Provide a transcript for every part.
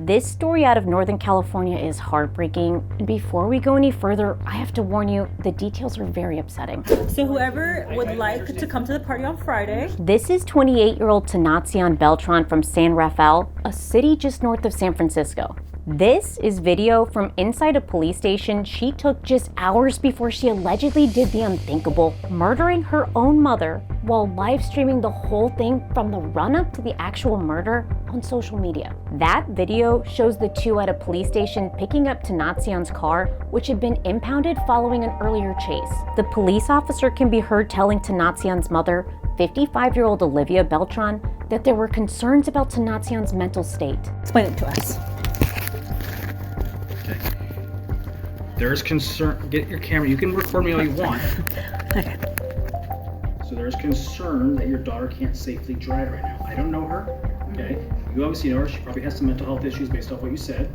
This story out of Northern California is heartbreaking, and before we go any further, I have to warn you, the details are very upsetting. So whoever would like to come to the party on Friday. This is 28-year-old Tanacion Beltran from San Rafael, a city just north of San Francisco. This is video from inside a police station she took just hours before she allegedly did the unthinkable, murdering her own mother while live streaming the whole thing from the run-up to the actual murder on social media. That video shows the two at a police station picking up Tanacion's car, which had been impounded following an earlier chase. The police officer can be heard telling Tanacion's mother, 55-year-old Olivia Beltran, that there were concerns about Tanacion's mental state. Explain it to us. There's concern. Get your camera. You can record me all you want. Okay. So there's concern that your daughter can't safely drive right now. I don't know her. Okay. You obviously know her. She probably has some mental health issues based off what you said.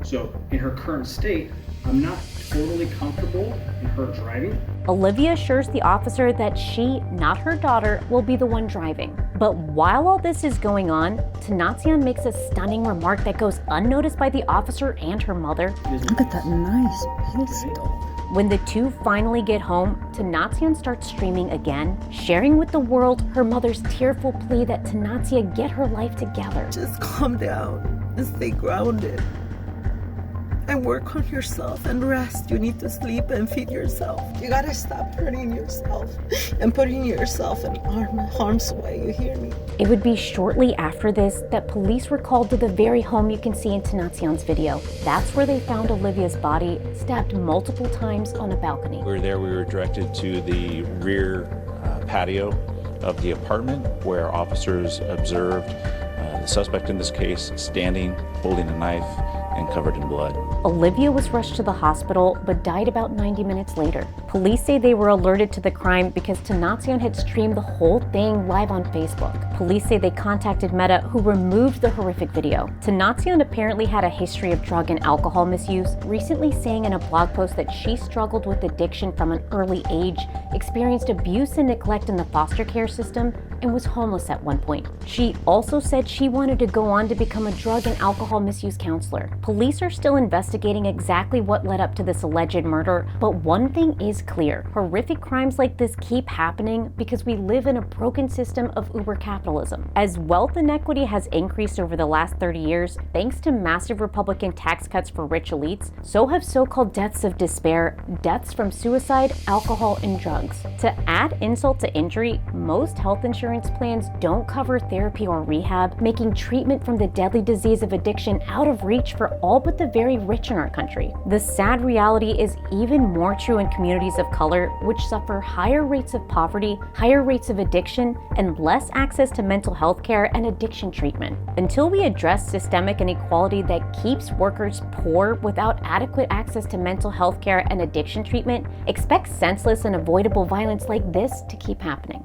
So in her current state, I'm not totally comfortable in her driving. Olivia assures the officer that she, not her daughter, will be the one driving. But while all this is going on, Tanacion makes a stunning remark that goes unnoticed by the officer and her mother. Look at that nice pistol. When the two finally get home, Tanacion starts streaming again, sharing with the world her mother's tearful plea that Tanacia get her life together. Just calm down and stay grounded. And work on yourself and rest. You need to sleep and feed yourself. You gotta stop hurting yourself and putting yourself in harm's way. You hear me? It would be shortly after this that police were called to the very home you can see in Tanacion's video. That's where they found Olivia's body, stabbed multiple times on a balcony. We were there, we were directed to the rear patio of the apartment where officers observed the suspect in this case standing, holding a knife, and covered in blood. Olivia was rushed to the hospital, but died about 90 minutes later. Police say they were alerted to the crime because Tanacion had streamed the whole thing live on Facebook. Police say they contacted Meta, who removed the horrific video. Tanacion apparently had a history of drug and alcohol misuse, recently saying in a blog post that she struggled with addiction from an early age, experienced abuse and neglect in the foster care system, and was homeless at one point. She also said she wanted to go on to become a drug and alcohol misuse counselor. Police are still investigating exactly what led up to this alleged murder, but one thing is clear. Horrific crimes like this keep happening because we live in a broken system of uber capitalism. As wealth inequity has increased over the last 30 years, thanks to massive Republican tax cuts for rich elites, so have so-called deaths of despair, deaths from suicide, alcohol, and drugs. To add insult to injury, most health insurance plans don't cover therapy or rehab, making treatment from the deadly disease of addiction out of reach for all but the very rich in our country. The sad reality is even more true in communities of color, which suffer higher rates of poverty, higher rates of addiction, and less access to mental health care and addiction treatment. Until we address systemic inequality that keeps workers poor without adequate access to mental health care and addiction treatment, expect senseless and avoidable violence like this to keep happening.